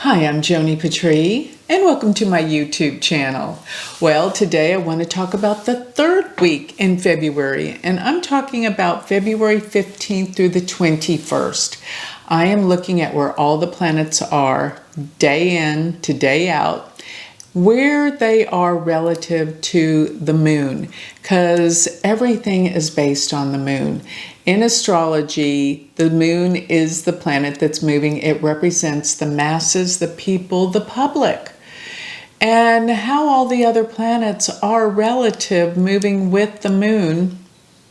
Hi, I'm Joni Patry, and welcome to my YouTube channel. Well, today I want to talk about the third week in February, and I'm talking about February 15th through the 21st. I am looking at where all the planets are, day in to day out, where they are relative to the moon, because everything is based on the moon. In astrology, the moon is the planet that's moving. It represents the masses, the people, the public. And how all the other planets are relative, moving with the moon,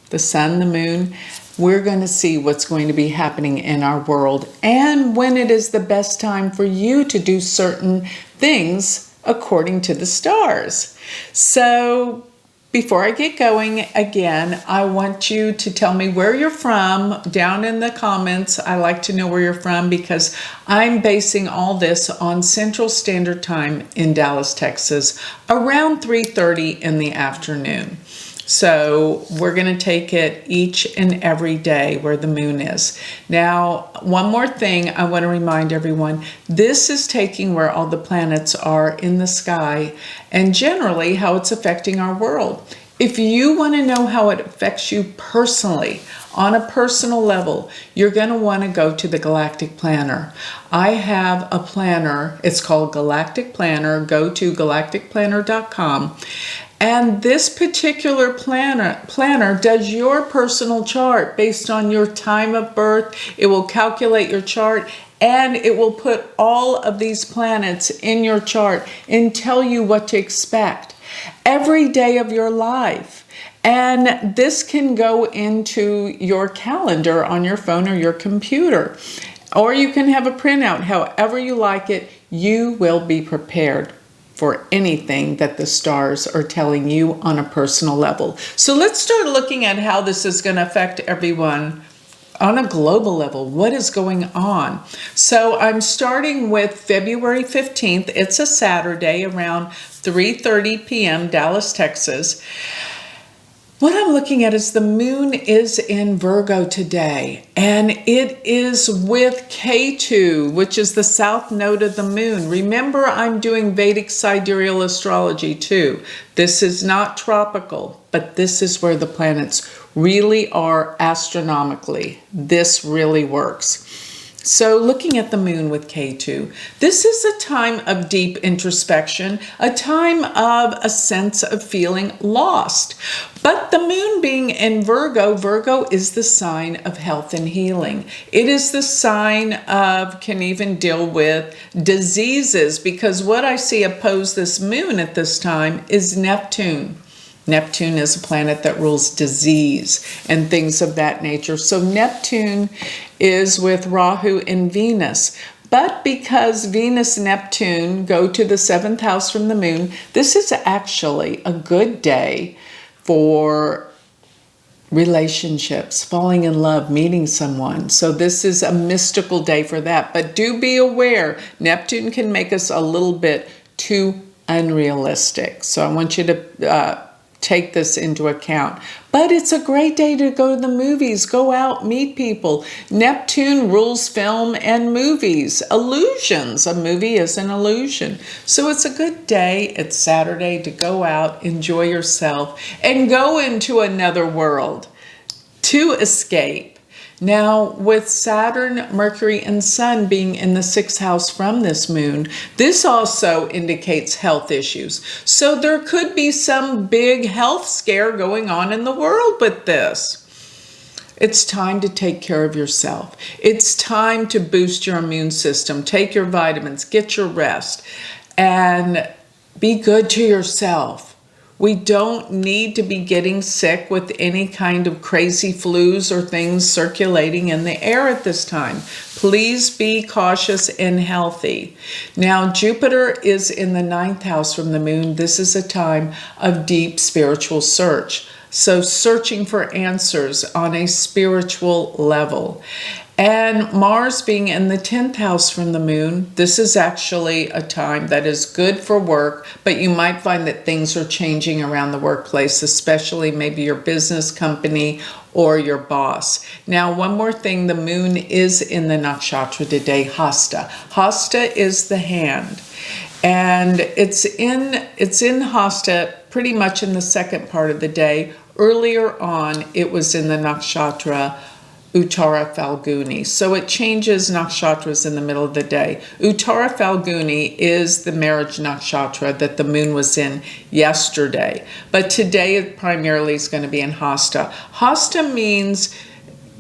the sun, the moon, we're going to see what's going to be happening in our world and when it is the best time for you to do certain things according to the stars. So before I get going, again, I want you to tell me where you're from down in the comments. I like to know where you're from because I'm basing all this on Central Standard Time in Dallas, Texas, around 3:30 in the afternoon. So we're going to take it each and every day where the moon is. Now, one more thing I want to remind everyone. This is taking where all the planets are in the sky and generally how it's affecting our world. If you want to know how it affects you personally, on a personal level, you're going to want to go to the Galactic Planner. I have a planner. It's called Galactic Planner. Go to galacticplanner.com. And this particular planner does your personal chart based on your time of birth. It will calculate your chart and it will put all of these planets in your chart and tell you what to expect every day of your life. And this can go into your calendar on your phone or your computer. Or you can have a printout, however you like it. You will be prepared for anything that the stars are telling you on a personal level. So let's start looking at how this is going to affect everyone on a global level. What is going on? So I'm starting with February 15th. It's a Saturday around 3:30 p.m. Dallas, Texas. What I'm looking at is the moon is in Virgo today, and it is with Ketu, which is the south node of the moon. Remember, I'm doing Vedic sidereal astrology too. This is not tropical, but this is where the planets really are astronomically. This really works. So looking at the moon with Ketu, this is a time of deep introspection, a time of a sense of feeling lost. But the moon being in Virgo, Virgo is the sign of health and healing. It is the sign of, can even deal with diseases, because what I see oppose this moon at this time is Neptune. Neptune is a planet that rules disease and things of that nature. So Neptune is with Rahu and Venus. But because Venus and Neptune go to the 7th house from the moon, this is actually a good day for relationships, falling in love, meeting someone. So this is a mystical day for that. But do be aware, Neptune can make us a little bit too unrealistic. So I want you to take this into account. But it's a great day to go to the movies, go out, meet people. Neptune rules film and movies. Illusions. A movie is an illusion. So it's a good day. It's Saturday to go out, enjoy yourself, and go into another world to escape. Now, with Saturn, Mercury, and Sun being in the 6th house from this moon, this also indicates health issues. So there could be some big health scare going on in the world with this. It's time to take care of yourself. It's time to boost your immune system. Take your vitamins, get your rest, and be good to yourself. We don't need to be getting sick with any kind of crazy flus or things circulating in the air at this time. Please be cautious and healthy. Now, Jupiter is in the 9th house from the moon. This is a time of deep spiritual search. So searching for answers on a spiritual level. And Mars being in the 10th house from the moon, this is actually a time that is good for work, but you might find that things are changing around the workplace, especially maybe your business company or your boss. Now, one more thing, the moon is in the nakshatra today, Hasta. Hasta is the hand. And it's in Hasta pretty much in the second part of the day. Earlier on, it was in the nakshatra Uttara Falguni. So it changes nakshatras in the middle of the day. Uttara Falguni is the marriage nakshatra that the moon was in yesterday. But today it primarily is going to be in Hasta. Hasta means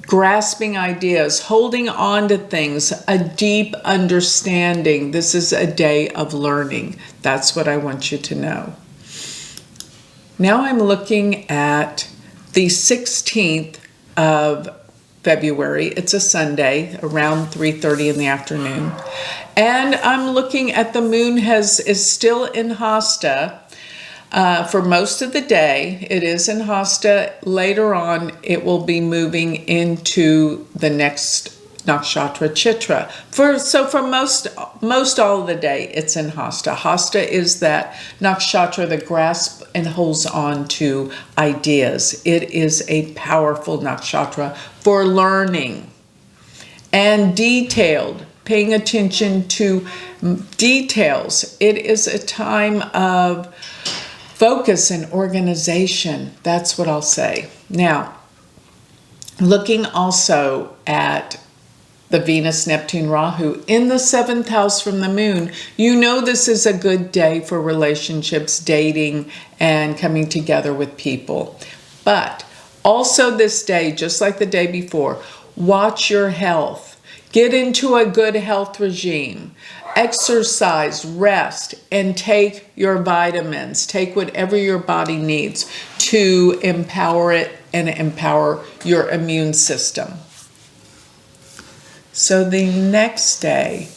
grasping ideas, holding on to things, a deep understanding. This is a day of learning. That's what I want you to know. Now I'm looking at the 16th of February. It's a Sunday around 3:30 in the afternoon. And I'm looking at the moon is still in Hasta for most of the day. It is in Hasta. Later on, it will be moving into the next nakshatra Chitra. For most all of the day, it's in Hasta. Hasta is that nakshatra that grasps and holds on to ideas. It is a powerful nakshatra for learning and detailed, paying attention to details. It is a time of focus and organization. That's what I'll say. Now, looking also at the Venus, Neptune, Rahu in the 7th house from the moon, you know this is a good day for relationships, dating, and coming together with people. But also this day, just like the day before, watch your health. Get into a good health regime. Exercise, rest, and take your vitamins. Take whatever your body needs to empower it and empower your immune system. So the next day,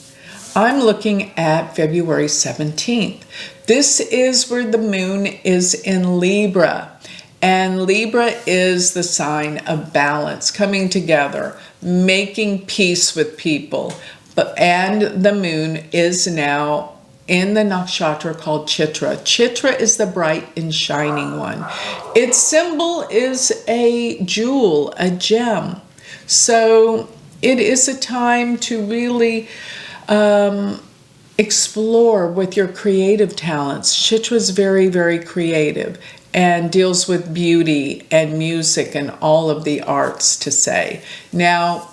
I'm looking at February 17th. This is where the moon is in Libra. And Libra is the sign of balance, coming together, making peace with people. And the moon is now in the nakshatra called Chitra. Chitra is the bright and shining one. Its symbol is a jewel, a gem. So it is a time to really explore with your creative talents. Chitra is very, very creative and deals with beauty and music and all of the arts, to say. Now,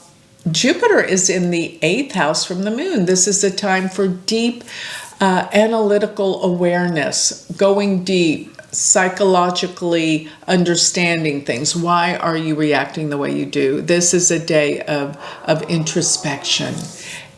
Jupiter is in the 8th house from the moon. This is a time for deep analytical awareness, going deep, psychologically understanding things. Why are you reacting the way you do? This is a day of introspection.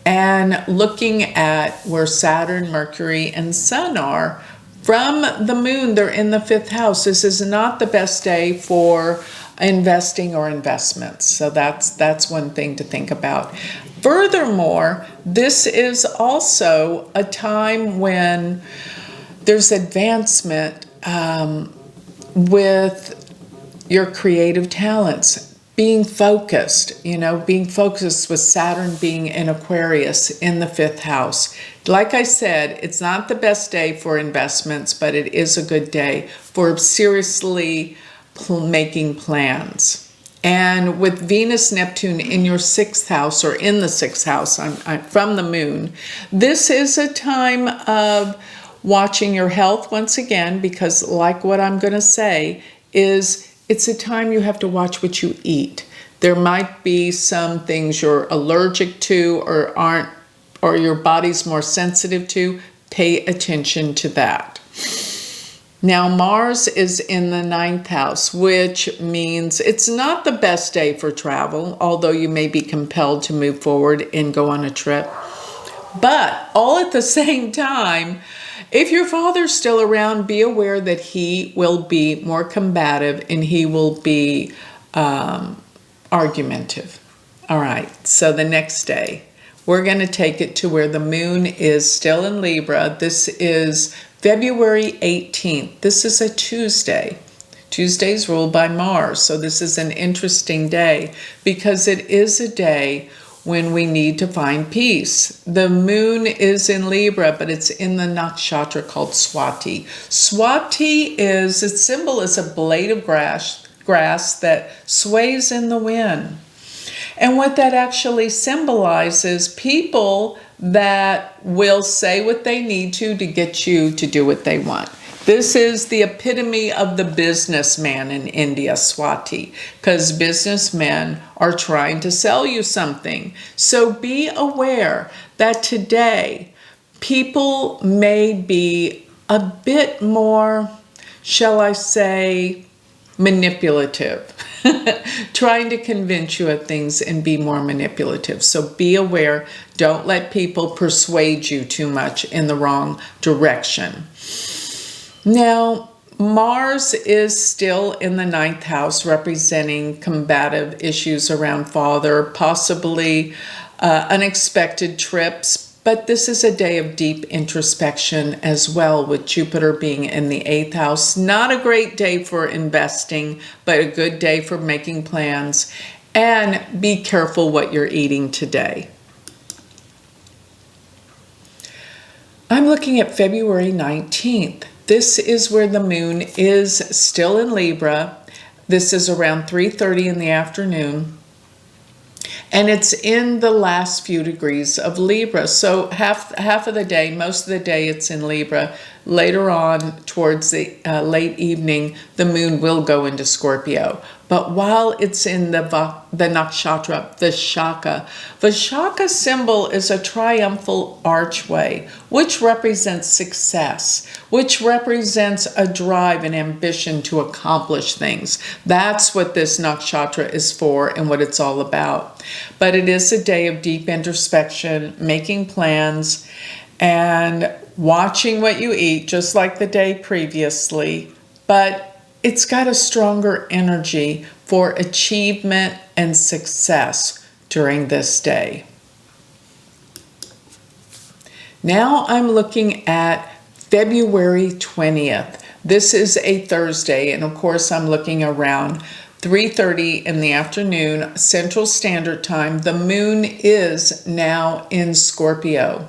And looking at where Saturn, Mercury, and Sun are from the moon, they're in the 5th house. This is not the best day for investing or investments. So that's one thing to think about. Furthermore, this is also a time when there's advancement with your creative talents, being focused, being focused with Saturn being in Aquarius in the 5th house. Like I said, it's not the best day for investments, but it is a good day for seriously making plans. And with Venus, Neptune in your 6th house, or in the 6th house I'm from the moon, this is a time of watching your health once again, because like what I'm going to say is it's a time you have to watch what you eat. There might be some things you're allergic to or your body's more sensitive to. Pay attention to that. Now, Mars is in the 9th house, which means it's not the best day for travel, although you may be compelled to move forward and go on a trip. But all at the same time, if your father's still around, be aware that he will be more combative and he will be argumentative. All right, so the next day, we're going to take it to where the moon is still in Libra. This is February 18th. This is a Tuesday. Tuesday's ruled by Mars, so this is an interesting day because it is a day when we need to find peace. The moon is in Libra, but it's in the nakshatra called Swati. Swati its symbol is a blade of grass grass that sways in the wind. And what that actually symbolizes, people that will say what they need to get you to do what they want. This is the epitome of the businessman in India, Swati, because businessmen are trying to sell you something. So be aware that today people may be a bit more, shall I say, manipulative, trying to convince you of things and be more manipulative. So be aware, don't let people persuade you too much in the wrong direction. Now, Mars is still in the 9th house, representing combative issues around father, possibly unexpected trips. But this is a day of deep introspection as well, with Jupiter being in the 8th house. Not a great day for investing, but a good day for making plans. And be careful what you're eating today. I'm looking at February 19th. This is where the moon is still in Libra. This is around 3:30 in the afternoon. And it's in the last few degrees of Libra. So half of the day, most of the day, it's in Libra. Later on, towards the late evening, the moon will go into Scorpio. But while it's in the nakshatra, Vishaka symbol is a triumphal archway, which represents success, which represents a drive and ambition to accomplish things. That's what this nakshatra is for and what it's all about. But it is a day of deep introspection, making plans, and watching what you eat, just like the day previously. But it's got a stronger energy for achievement and success during this day. Now I'm looking at February 20th. This is a Thursday, and of course I'm looking around 3:30 in the afternoon, Central Standard Time. The moon is now in Scorpio.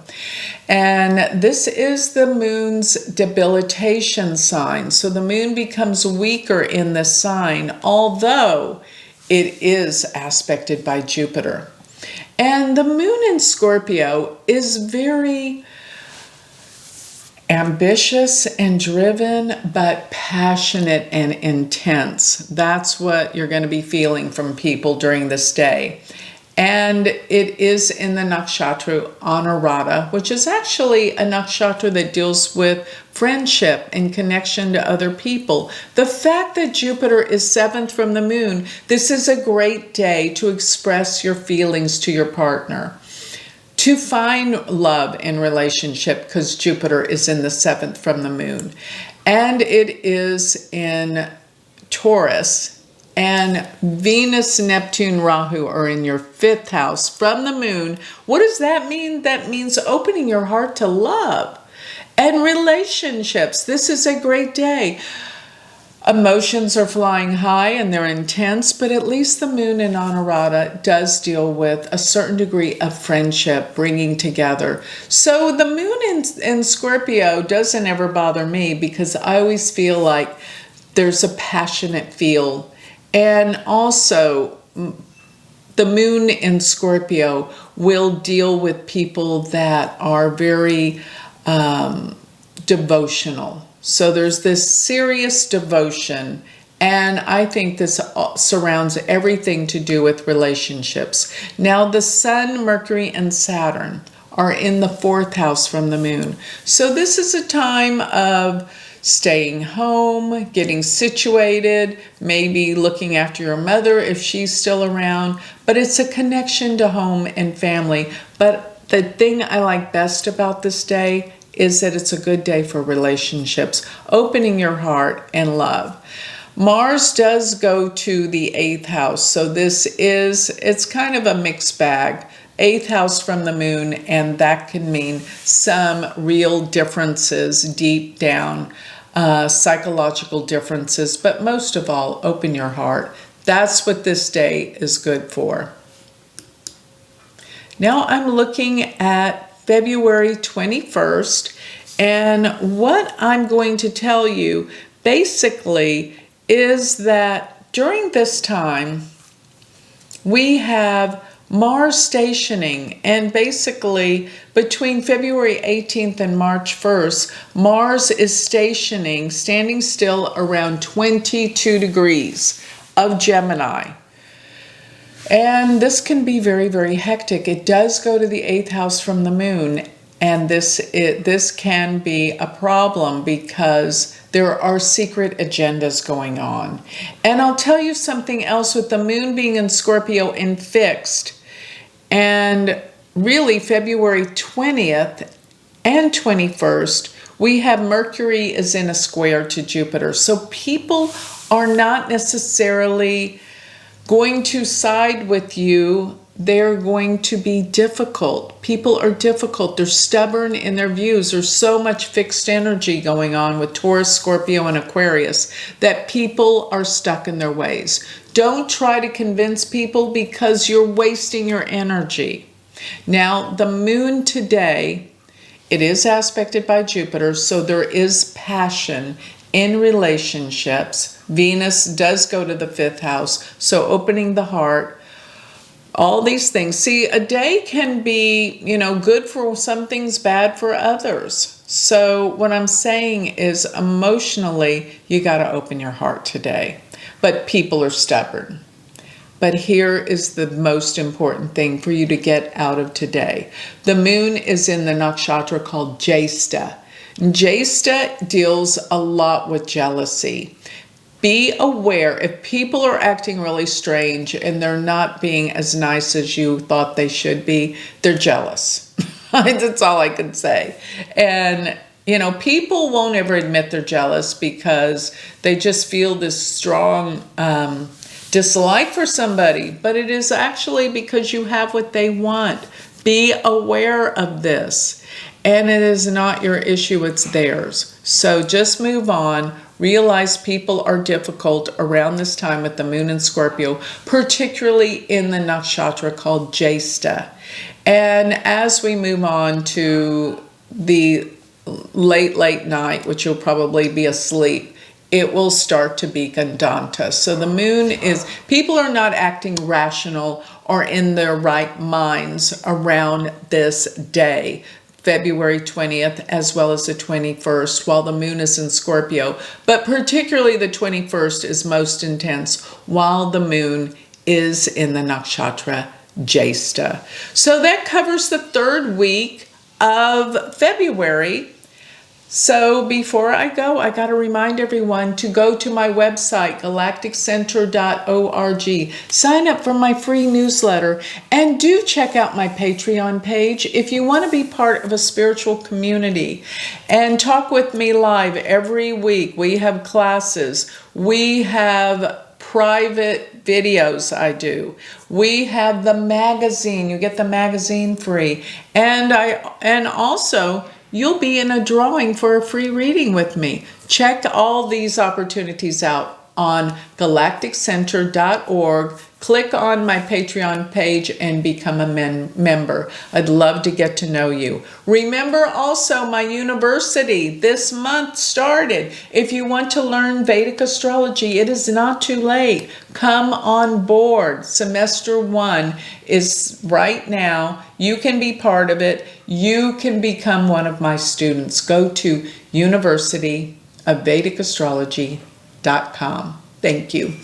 And this is the moon's debilitation sign. So the moon becomes weaker in this sign, although it is aspected by Jupiter. And the moon in Scorpio is very ambitious and driven, but passionate and intense. That's what you're going to be feeling from people during this day. And it is in the nakshatra Anuradha, which is actually a nakshatra that deals with friendship and connection to other people. The fact that Jupiter is 7th from the moon, this is a great day to express your feelings to your partner, to find love in relationship, because Jupiter is in the 7th from the moon. And it is in Taurus. And Venus, Neptune, Rahu are in your 5th house from the moon. What does that mean? That means opening your heart to love and relationships. This is a great day. Emotions are flying high and they're intense, but at least the moon in Anuradha does deal with a certain degree of friendship, bringing together. So the moon in Scorpio doesn't ever bother me, because I always feel like there's a passionate feel. And also, the moon in Scorpio will deal with people that are very devotional. So there's this serious devotion, and I think this surrounds everything to do with relationships. Now, the Sun, Mercury, and Saturn are in the 4th house from the moon. So this is a time of staying home, getting situated, maybe looking after your mother if she's still around, but it's a connection to home and family. But the thing I like best about this day is that it's a good day for relationships, opening your heart and love. Mars does go to the 8th house, so it's kind of a mixed bag. 8th house from the moon, and that can mean some real differences deep down, psychological differences, but most of all, open your heart. That's what this day is good for. Now I'm looking at February 21st, and what I'm going to tell you basically is that during this time, we have Mars stationing, and basically between February 18th and March 1st, Mars is standing still around 22 degrees of Gemini. And this can be very, very hectic. It does go to the 8th house from the moon, and this can be a problem because there are secret agendas going on. And I'll tell you something else, with the moon being in Scorpio in fixed, and really February 20th and 21st, we have Mercury is in a square to Jupiter. So people are not necessarily going to side with you. They're going to be difficult. People are difficult. They're stubborn in their views. There's so much fixed energy going on with Taurus, Scorpio, and Aquarius that people are stuck in their ways. Don't try to convince people because you're wasting your energy. Now, the moon today, it is aspected by Jupiter, so there is passion in relationships. Venus does go to the 5th house, so opening the heart, all these things. See, a day can be, good for some things, bad for others. So what I'm saying is emotionally, you got to open your heart today. But people are stubborn. But here is the most important thing for you to get out of today. The moon is in the nakshatra called Jyesta. Jyesta deals a lot with jealousy. Be aware if people are acting really strange and they're not being as nice as you thought they should be, they're jealous. That's all I can say. And, people won't ever admit they're jealous because they just feel this strong dislike for somebody. But it is actually because you have what they want. Be aware of this. And it is not your issue, it's theirs. So just move on. Realize people are difficult around this time with the moon in Scorpio, particularly in the nakshatra called Jyesta. And as we move on to the late night, which you'll probably be asleep, it will start to be Gandanta. So the moon is, people are not acting rational or in their right minds around this day. February 20th as well as the 21st, while the moon is in Scorpio. But particularly the 21st is most intense while the moon is in the nakshatra Jyesta. So that covers the 3rd week of February. So before I go, I got to remind everyone to go to my website, galacticcenter.org. Sign up for my free newsletter and do check out my Patreon page if you want to be part of a spiritual community and talk with me live every week. We have classes. We have private videos I do. We have the magazine. You get the magazine free. And also you'll be in a drawing for a free reading with me. Check all these opportunities out on galacticcenter.org. Click on my Patreon page and become a member. I'd love to get to know you. Remember also my university this month started. If you want to learn Vedic astrology, it is not too late. Come on board. Semester 1 is right now. You can be part of it. You can become one of my students. Go to universityofvedicastrology.com. Thank you.